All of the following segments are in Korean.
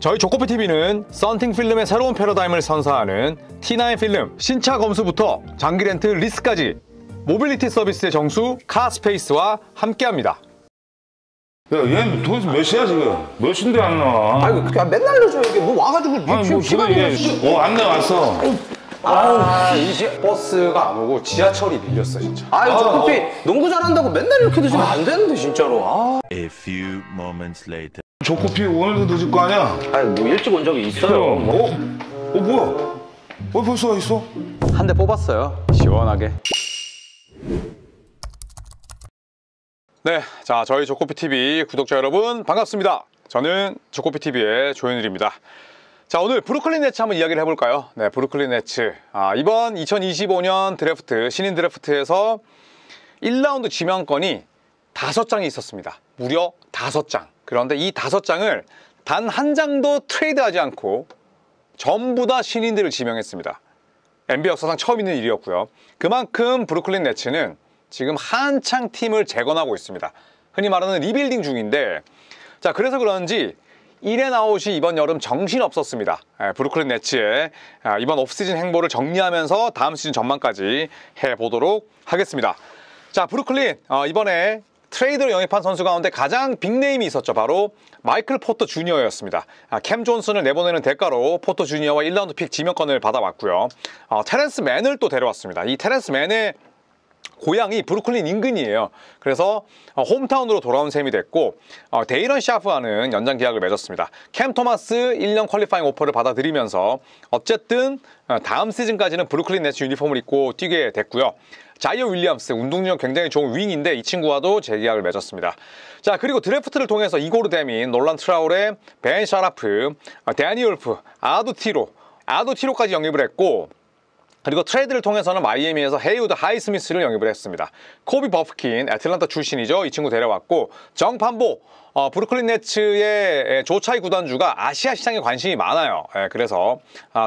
저희 조코피TV는 썬팅 필름의 새로운 패러다임을 선사하는 T9 필름 신차 검수부터 장기 렌트 리스까지 모빌리티 서비스의 정수 카스페이스와 함께합니다. 야, 얘는 도대체 몇 시야 지금? 몇 시인데 안 나와? 아이고 그냥 맨날 늦어 이게 뭐 와가지고 아니 뭐 그래 안내 왔어. 이제 버스가 안 오고 지하철이 밀렸어 진짜. 아유 조코피 농구 잘한다고 맨날 이렇게 늦으면 안 되는데 진짜로. A few moments later. 조코피 오늘도 늦을 거 아니야? 아니 뭐 일찍 온 적이 있어요. 뭐야? 벌써 와 있어? 한 대 뽑았어요. 시원하게. 네, 자 저희 조코피TV 구독자 여러분 반갑습니다. 저는 조코피TV의 조현일입니다. 자 오늘 브루클린 네츠 한번 이야기를 해볼까요? 네, 브루클린 네츠 이번 2025년 드래프트 신인 드래프트에서 1라운드 지명권이 5장이 있었습니다. 무려 5장. 그런데 이 5장을 단 한 장도 트레이드하지 않고 전부 다 신인들을 지명했습니다. NBA 역사상 처음 있는 일이었고요. 그만큼 브루클린 네츠는 지금 한창 팀을 재건하고 있습니다. 흔히 말하는 리빌딩 중인데, 자 그래서 그런지 인앤아웃이 이번 여름 정신없었습니다. 브루클린 네츠의 이번 오프시즌 행보를 정리하면서 다음 시즌 전망까지 해보도록 하겠습니다. 자 브루클린 이번에 트레이드로 영입한 선수 가운데 가장 빅네임이 있었죠. 바로 마이클 포터 주니어였습니다. 캠 존슨을 내보내는 대가로 포터 주니어와 1라운드 픽 지명권을 받아왔고요. 테렌스 맨을 또 데려왔습니다. 이 테렌스 맨의 고향이 브루클린 인근이에요. 그래서 홈타운으로 돌아온 셈이 됐고 데이런 샤프와는 연장 계약을 맺었습니다. 캠 토마스 1년 퀄리파잉 오퍼를 받아들이면서 어쨌든 다음 시즌까지는 브루클린 네츠 유니폼을 입고 뛰게 됐고요. 자이어 윌리엄스, 운동력 굉장히 좋은 윙인데 이 친구와도 재계약을 맺었습니다. 자 그리고 드래프트를 통해서 이고르 데민, 놀란 트라우레, 벤 샤라프, 데니 울프, 아도티로까지 영입을 했고, 그리고 트레이드를 통해서는 마이애미에서 헤이우드 하이스미스를 영입을 했습니다. 코비 버프킨, 애틀란타 출신이죠. 이 친구 데려왔고, 정 판보, 브루클린 네츠의 조차이 구단주가 아시아 시장에 관심이 많아요. 그래서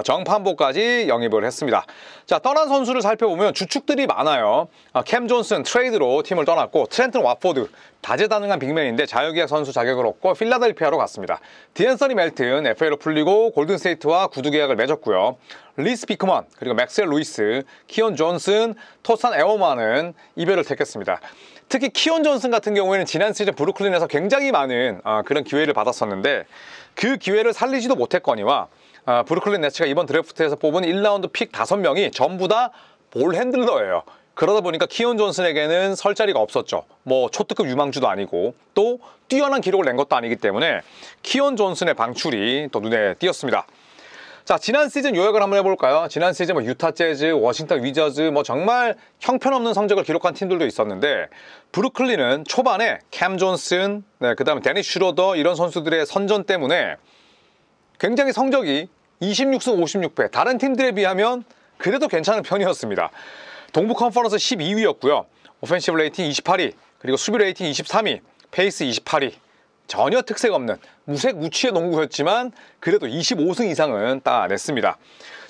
정 판보까지 영입을 했습니다. 자 떠난 선수를 살펴보면 주축들이 많아요. 캠 존슨 트레이드로 팀을 떠났고, 트렌튼 와포드 다재다능한 빅맨인데 자유계약 선수 자격을 얻고 필라델피아로 갔습니다. 디앤서니 멜튼 FA로 풀리고 골든스테이트와 구두 계약을 맺었고요. 리스 피크먼, 그리고 맥스웰 루이스, 키온 존슨, 토산 에오마는 이별을 택했습니다. 특히 키온 존슨 같은 경우에는 지난 시즌 브루클린에서 굉장히 많은 그런 기회를 받았었는데 그 기회를 살리지도 못했거니와 브루클린 네츠가 이번 드래프트에서 뽑은 1라운드 픽 5명이 전부 다 볼 핸들러예요. 그러다 보니까 키온 존슨에게는 설 자리가 없었죠. 뭐 초특급 유망주도 아니고 또 뛰어난 기록을 낸 것도 아니기 때문에 키온 존슨의 방출이 또 눈에 띄었습니다. 자 지난 시즌 요약을 한번 해볼까요? 지난 시즌 유타 재즈, 워싱턴 위저즈 정말 형편없는 성적을 기록한 팀들도 있었는데 브루클린은 초반에 캠 존슨, 그 다음에 데니 슈로더 이런 선수들의 선전 때문에 굉장히 성적이 26승 56패, 다른 팀들에 비하면 그래도 괜찮은 편이었습니다. 동부 컨퍼런스 12위였고요. 오펜시브 레이팅 28위, 그리고 수비 레이팅 23위, 페이스 28위. 전혀 특색 없는 무색무취의 농구였지만 그래도 25승 이상은 따냈습니다.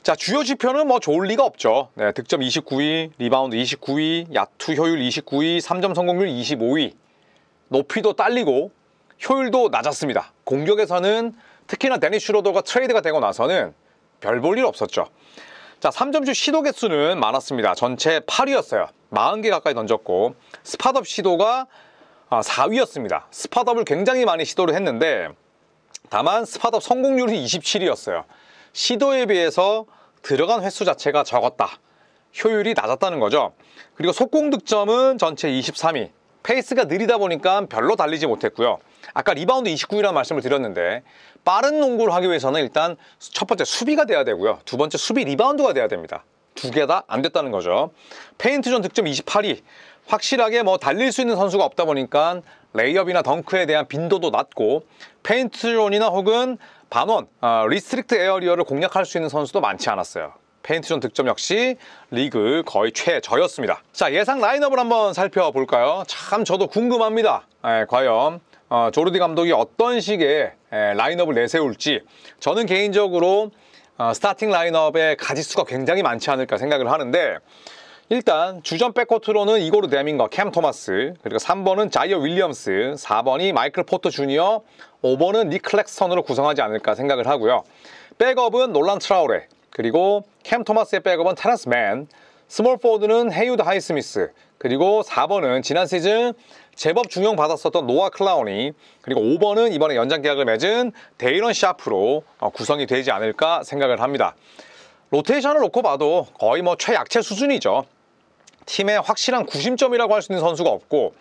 자 주요 지표는 뭐 좋을 리가 없죠. 네, 득점 29위, 리바운드 29위, 야투 효율 29위, 3점 성공률 25위. 높이도 딸리고 효율도 낮았습니다. 공격에서는 특히나 데니 슈로더가 트레이드가 되고 나서는 별 볼 일 없었죠. 자 3점슛 시도 개수는 많았습니다. 전체 8위였어요. 40개 가까이 던졌고 스팟업 시도가 4위였습니다. 스팟업을 굉장히 많이 시도를 했는데 다만 스팟업 성공률이 27위였어요. 시도에 비해서 들어간 횟수 자체가 적었다. 효율이 낮았다는 거죠. 그리고 속공 득점은 전체 23위. 페이스가 느리다 보니까 별로 달리지 못했고요. 아까 리바운드 29위라는 말씀을 드렸는데 빠른 농구를 하기 위해서는 일단 첫 번째 수비가 돼야 되고요. 두 번째 수비 리바운드가 돼야 됩니다. 두 개 다 안 됐다는 거죠. 페인트존 득점 28위. 확실하게 달릴 수 있는 선수가 없다 보니까 레이업이나 덩크에 대한 빈도도 낮고 페인트존이나 혹은 반원, 리스트릭트 에어리어를 공략할 수 있는 선수도 많지 않았어요. 페인트존 득점 역시 리그 거의 최저였습니다. 자 예상 라인업을 한번 살펴볼까요? 참 저도 궁금합니다. 과연 조르디 감독이 어떤 식의 라인업을 내세울지. 저는 개인적으로 스타팅 라인업의 가짓수가 굉장히 많지 않을까 생각을 하는데 일단 주전 백코트로는 이고르 데밍과 캠 토마스, 그리고 3번은 자이어 윌리엄스, 4번이 마이클 포터 주니어, 5번은 닉 클렉스턴으로 구성하지 않을까 생각을 하고요. 백업은 놀란 트라우레, 그리고 캠 토마스의 백업은 테런스 맨, 스몰 포워드는 헤이우드 하이스미스, 그리고 4번은 지난 시즌 제법 중용받았었던 노아 클라우니, 그리고 5번은 이번에 연장 계약을 맺은 데이런 샤프로 구성이 되지 않을까 생각을 합니다. 로테이션을 놓고 봐도 거의 뭐 최약체 수준이죠. 팀의 확실한 구심점이라고 할 수 있는 선수가 없고,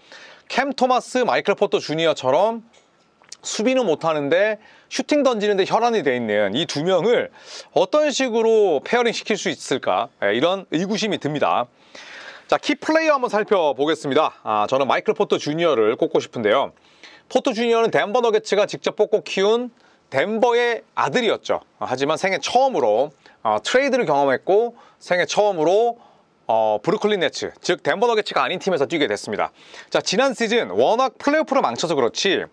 캠 토마스, 마이클 포터 주니어처럼 수비는 못하는데 슈팅 던지는데 혈안이 돼 있는 이 두 명을 어떤 식으로 페어링 시킬 수 있을까, 이런 의구심이 듭니다. 자, 키 플레이어 한번 살펴보겠습니다. 저는 마이클 포터 주니어를 꼽고 싶은데요. 포터 주니어는 덴버 너게츠가 직접 뽑고 키운 덴버의 아들이었죠. 하지만 생애 처음으로 트레이드를 경험했고, 생애 처음으로 브루클린 네츠, 즉 덴버 너게츠가 아닌 팀에서 뛰게 됐습니다. 자, 지난 시즌 워낙 플레이오프를 망쳐서 그렇지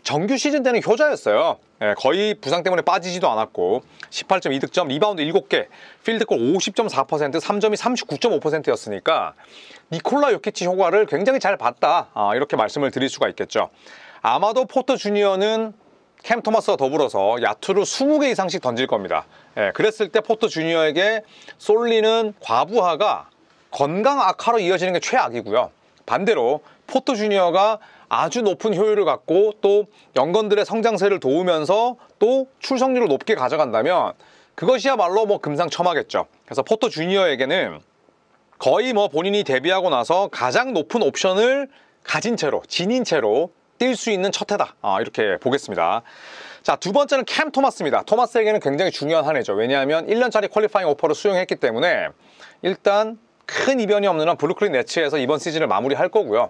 정규 시즌 때는 효자였어요. 거의 부상 때문에 빠지지도 않았고 18.2득점, 리바운드 7개, 필드골 50.4%, 3점이 39.5%였으니까 니콜라 요키치 효과를 굉장히 잘 봤다, 이렇게 말씀을 드릴 수가 있겠죠. 아마도 포터 주니어는 캠 토마스와 더불어서 야투를 20개 이상씩 던질 겁니다. 그랬을 때 포터 주니어에게 쏠리는 과부하가 건강 악화로 이어지는 게 최악이고요. 반대로 포터 주니어가 아주 높은 효율을 갖고 또 연건들의 성장세를 도우면서 또 출석률을 높게 가져간다면 그것이야말로 뭐 금상첨화겠죠. 그래서 포터 주니어에게는 거의 뭐 본인이 데뷔하고 나서 가장 높은 옵션을 가진 채로, 지닌 채로 뛸 수 있는 첫 해다, 이렇게 보겠습니다. 자, 두 번째는 캠 토마스입니다. 토마스에게는 굉장히 중요한 한 해죠. 왜냐하면 1년짜리 퀄리파잉 오퍼를 수용했기 때문에 일단 큰 이변이 없는 한 브루클린 네츠에서 이번 시즌을 마무리할 거고요.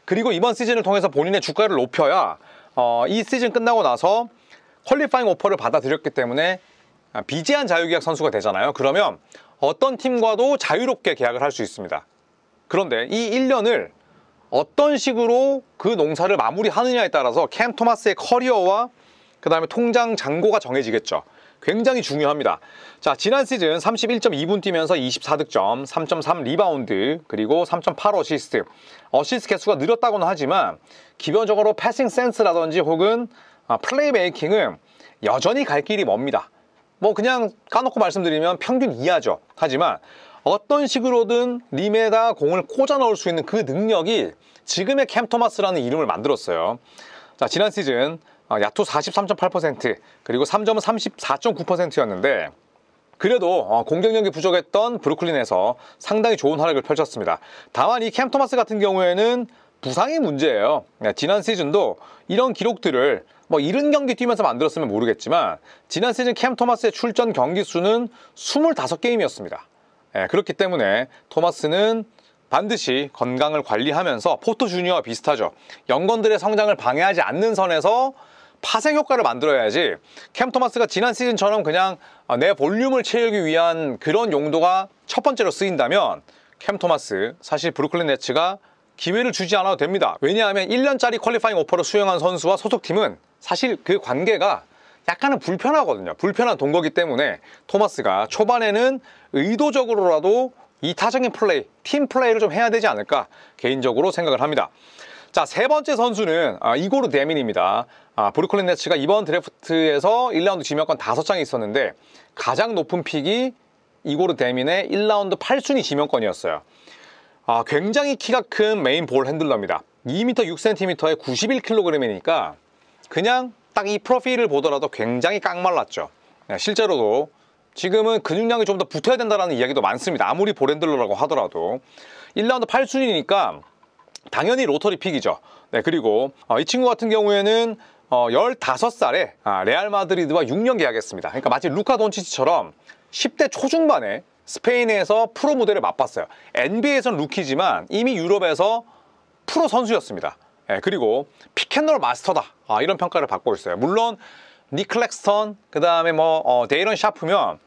그리고 이번 시즌을 통해서 본인의 주가를 높여야 이 시즌 끝나고 나서 퀄리파잉 오퍼를 받아들였기 때문에 비제한 자유계약 선수가 되잖아요. 그러면 어떤 팀과도 자유롭게 계약을 할 수 있습니다. 그런데 이 1년을 어떤 식으로 그 농사를 마무리하느냐에 따라서 캠 토마스의 커리어와 그 다음에 통장 잔고가 정해지겠죠. 굉장히 중요합니다. 자, 지난 시즌 31.2분 뛰면서 24득점, 3.3 리바운드, 그리고 3.8 어시스트. 어시스트 개수가 늘었다고는 하지만 기본적으로 패싱 센스라든지 혹은 플레이 메이킹은 여전히 갈 길이 멉니다. 뭐 그냥 까놓고 말씀드리면 평균 이하죠. 하지만 어떤 식으로든 림에다 공을 꽂아 넣을 수 있는 그 능력이 지금의 캠 토마스라는 이름을 만들었어요. 자, 지난 시즌 야투 43.8%, 그리고 3점은 34.9%였는데 그래도 공격력이 부족했던 브루클린에서 상당히 좋은 활약을 펼쳤습니다. 다만 이 캠 토마스 같은 경우에는 부상이 문제예요. 지난 시즌도 이런 기록들을 뭐 70경기 뛰면서 만들었으면 모르겠지만 지난 시즌 캠 토마스의 출전 경기 수는 25게임이었습니다. 그렇기 때문에 토마스는 반드시 건강을 관리하면서 포터 주니어와 비슷하죠. 연건들의 성장을 방해하지 않는 선에서 파생 효과를 만들어야지 캠 토마스가 지난 시즌처럼 그냥 내 볼륨을 채우기 위한 그런 용도가 첫 번째로 쓰인다면 캠 토마스 사실 브루클린 네츠가 기회를 주지 않아도 됩니다. 왜냐하면 1년짜리 퀄리파잉 오퍼를 수용한 선수와 소속팀은 사실 그 관계가 약간은 불편하거든요. 불편한 동거기 때문에 토마스가 초반에는 의도적으로라도 이타적인 플레이, 팀 플레이를 좀 해야 되지 않을까 개인적으로 생각을 합니다. 자, 세 번째 선수는 이고르 데민입니다. 브루클린 네츠가 이번 드래프트에서 1라운드 지명권 5장이 있었는데 가장 높은 픽이 이고르 데민의 1라운드 8순위 지명권이었어요. 굉장히 키가 큰 메인 볼 핸들러입니다. 2m 6cm에 91kg이니까 그냥 딱 이 프로필을 보더라도 굉장히 깡말랐죠. 실제로도 지금은 근육량이 좀 더 붙어야 된다는 이야기도 많습니다. 아무리 볼 핸들러라고 하더라도 1라운드 8순위니까 당연히 로터리 픽이죠. 네, 그리고 이 친구 같은 경우에는 15살에 레알 마드리드와 6년 계약했습니다. 그러니까 마치 루카 돈치치처럼 10대 초중반에 스페인에서 프로 무대를 맛봤어요. NBA에서는 루키지만 이미 유럽에서 프로 선수였습니다. 네, 그리고 피켓롤 마스터다, 이런 평가를 받고 있어요. 물론 닉 클렉스턴, 그 다음에 뭐 데이런 샤프면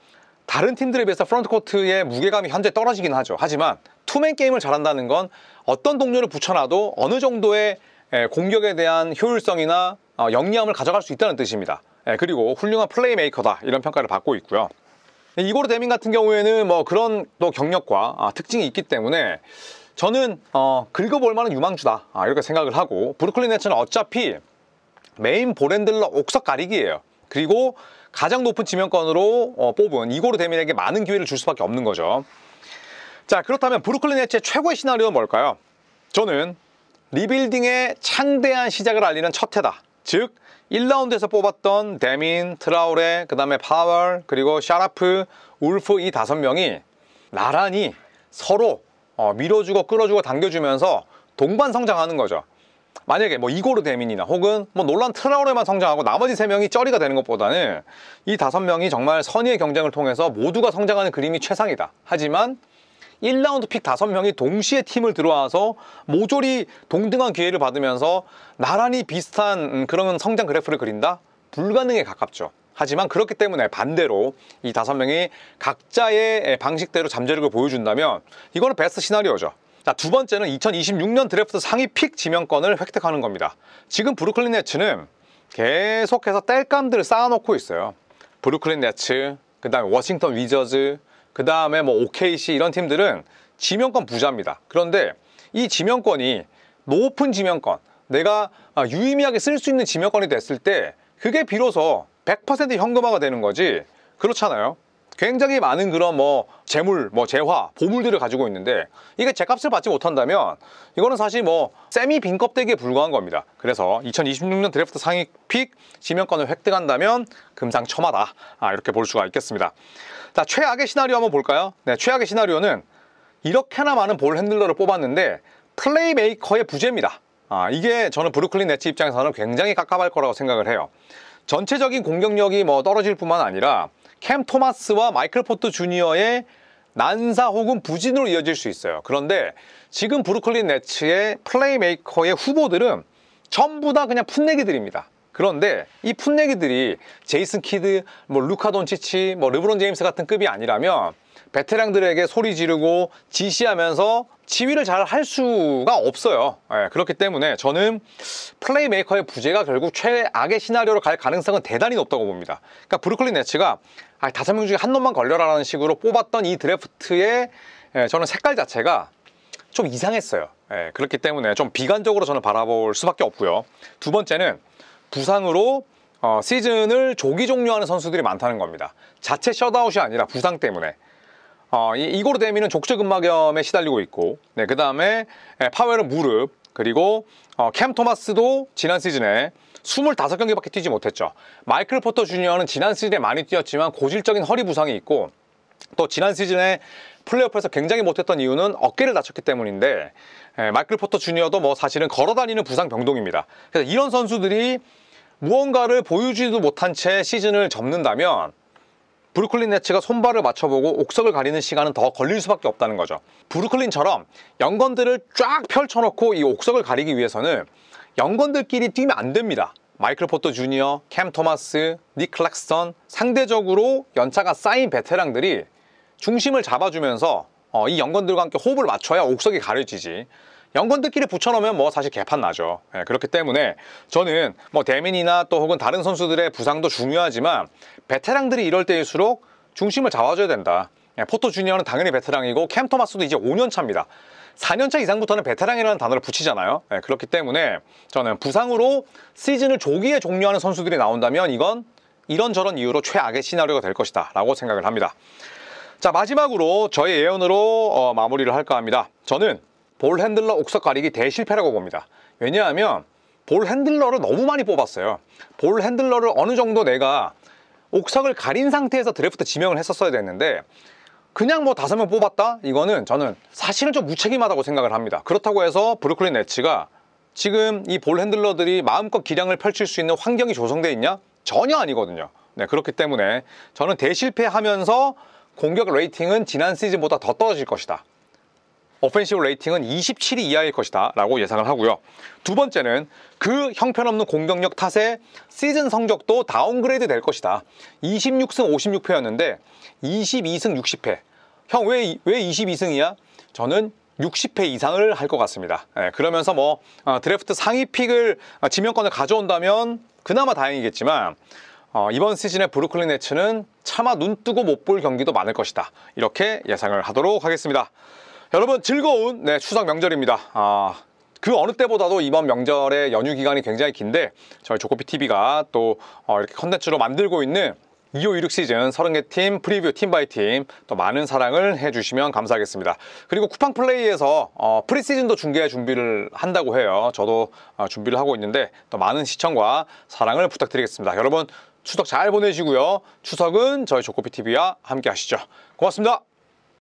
다른 팀들에 비해서 프론트코트의 무게감이 현재 떨어지긴 하죠. 하지만 투맨 게임을 잘한다는 건 어떤 동료를 붙여놔도 어느 정도의 공격에 대한 효율성이나 영리함을 가져갈 수 있다는 뜻입니다. 그리고 훌륭한 플레이메이커다, 이런 평가를 받고 있고요. 이고르 데민 같은 경우에는 뭐 그런 또 경력과 특징이 있기 때문에 저는 긁어볼 만한 유망주다 이렇게 생각을 하고, 브루클린 네츠는 어차피 메인 볼핸들러 옥석 가리기예요. 그리고 가장 높은 지명권으로 뽑은 이고르 데민에게 많은 기회를 줄 수밖에 없는 거죠. 자, 그렇다면 브루클린 네츠의 최고의 시나리오는 뭘까요? 저는 리빌딩의 창대한 시작을 알리는 첫 해다. 즉 1라운드에서 뽑았던 데민, 트라우레, 그 다음에 파월, 그리고 샤라프, 울프 이 5명이 나란히 서로 밀어주고 끌어주고 당겨주면서 동반 성장하는 거죠. 만약에 뭐 이고르 데민이나 혹은 뭐 놀란 트라우레만 성장하고 나머지 3명이 쩌리가 되는 것보다는 이 5명이 정말 선의의 경쟁을 통해서 모두가 성장하는 그림이 최상이다. 하지만 1라운드 픽 5명이 동시에 팀을 들어와서 모조리 동등한 기회를 받으면서 나란히 비슷한 그런 성장 그래프를 그린다? 불가능에 가깝죠. 하지만 그렇기 때문에 반대로 이 5명이 각자의 방식대로 잠재력을 보여준다면 이거는 베스트 시나리오죠. 자, 두 번째는 2026년 드래프트 상위 픽 지명권을 획득하는 겁니다. 지금 브루클린 네츠는 계속해서 땔감들을 쌓아놓고 있어요. 브루클린 네츠, 그 다음에 워싱턴 위저즈, 그 다음에 뭐 OKC 이런 팀들은 지명권 부자입니다. 그런데 이 지명권이 높은 지명권, 내가 유의미하게 쓸 수 있는 지명권이 됐을 때 그게 비로소 100% 현금화가 되는 거지, 그렇잖아요. 굉장히 많은 그런 뭐 재물, 뭐 재화, 보물들을 가지고 있는데 이게 제값을 받지 못한다면 이거는 사실 뭐 세미 빈껍데기에 불과한 겁니다. 그래서 2026년 드래프트 상위 픽 지명권을 획득한다면 금상첨화다 이렇게 볼 수가 있겠습니다. 자, 최악의 시나리오 한번 볼까요? 네, 최악의 시나리오는 이렇게나 많은 볼 핸들러를 뽑았는데 플레이메이커의 부재입니다. 이게 저는 브루클린 네츠 입장에서는 굉장히 깝깝할 거라고 생각을 해요. 전체적인 공격력이 뭐 떨어질 뿐만 아니라 캠 토마스와 마이클 포터 주니어의 난사 혹은 부진으로 이어질 수 있어요. 그런데 지금 브루클린 네츠의 플레이메이커의 후보들은 전부 다 그냥 풋내기들입니다. 그런데 이 풋내기들이 제이슨 키드, 뭐 루카 돈치치, 뭐 르브론 제임스 같은 급이 아니라면 베테랑들에게 소리 지르고 지시하면서 지휘를 잘 할 수가 없어요. 그렇기 때문에 저는 플레이메이커의 부재가 결국 최악의 시나리오로 갈 가능성은 대단히 높다고 봅니다. 그러니까 브루클린 네츠가 5명 중에 한 놈만 걸려라라는 식으로 뽑았던 이 드래프트의 저는 색깔 자체가 좀 이상했어요. 그렇기 때문에 좀 비관적으로 저는 바라볼 수밖에 없고요. 두 번째는 부상으로 시즌을 조기 종료하는 선수들이 많다는 겁니다. 자체 셧아웃이 아니라 부상 때문에. 이고르 데미는 족저근막염에 시달리고 있고, 네, 그 다음에 파웰은 무릎, 그리고 캠 토마스도 지난 시즌에 25경기밖에 뛰지 못했죠. 마이클 포터 주니어는 지난 시즌에 많이 뛰었지만 고질적인 허리 부상이 있고, 또 지난 시즌에 플레이오프에서 굉장히 못했던 이유는 어깨를 다쳤기 때문인데, 마이클 포터 주니어도 뭐 사실은 걸어다니는 부상 병동입니다. 그래서 이런 선수들이 무언가를 보여주지도 못한 채 시즌을 접는다면 브루클린 네츠가 손발을 맞춰보고 옥석을 가리는 시간은 더 걸릴 수밖에 없다는 거죠. 브루클린처럼 연건들을 쫙 펼쳐놓고 이 옥석을 가리기 위해서는 연건들끼리 뛰면 안 됩니다. 마이클 포터 주니어, 캠 토마스, 닉 클락스턴, 상대적으로 연차가 쌓인 베테랑들이 중심을 잡아주면서 이 연건들과 함께 호흡을 맞춰야 옥석이 가려지지, 연건들끼리 붙여놓으면 뭐 사실 개판 나죠. 그렇기 때문에 저는 뭐 데민이나 또 혹은 다른 선수들의 부상도 중요하지만 베테랑들이 이럴 때일수록 중심을 잡아줘야 된다. 포터 주니어는 당연히 베테랑이고 캠 토마스도 이제 5년 차입니다. 4년 차 이상부터는 베테랑이라는 단어를 붙이잖아요. 그렇기 때문에 저는 부상으로 시즌을 조기에 종료하는 선수들이 나온다면 이건 이런저런 이유로 최악의 시나리오가 될 것이다 라고 생각을 합니다. 자, 마지막으로 저의 예언으로 마무리를 할까 합니다. 저는 볼 핸들러 옥석 가리기 대실패라고 봅니다. 왜냐하면 볼 핸들러를 너무 많이 뽑았어요. 볼 핸들러를 어느 정도 내가 옥석을 가린 상태에서 드래프트 지명을 했었어야 됐는데 그냥 뭐 5명 뽑았다? 이거는 저는 사실은 좀 무책임하다고 생각을 합니다. 그렇다고 해서 브루클린 네츠가 지금 이 볼 핸들러들이 마음껏 기량을 펼칠 수 있는 환경이 조성되어 있냐? 전혀 아니거든요. 네, 그렇기 때문에 저는 대실패하면서 공격 레이팅은 지난 시즌보다 더 떨어질 것이다. 오펜시브 레이팅은 27위 이하일 것이다 라고 예상을 하고요. 두 번째는 그 형편없는 공격력 탓에 시즌 성적도 다운그레이드 될 것이다. 26승 56패였는데 22승 60패. 형 왜 22승이야? 저는 60패 이상을 할 것 같습니다. 그러면서 뭐 드래프트 상위 픽을 지명권을 가져온다면 그나마 다행이겠지만 이번 시즌의 브루클린 네츠는 차마 눈 뜨고 못 볼 경기도 많을 것이다. 이렇게 예상을 하도록 하겠습니다. 여러분 즐거운 추석 명절입니다. 그 어느 때보다도 이번 명절의 연휴 기간이 굉장히 긴데 저희 조코피TV가 또 이렇게 컨텐츠로 만들고 있는 2526 시즌 30개 팀 프리뷰 팀 바이 팀 또 많은 사랑을 해주시면 감사하겠습니다. 그리고 쿠팡 플레이에서 프리시즌도 중계 준비를 한다고 해요. 저도 준비를 하고 있는데 또 많은 시청과 사랑을 부탁드리겠습니다. 여러분 추석 잘 보내시고요. 추석은 저희 조코피TV와 함께 하시죠. 고맙습니다.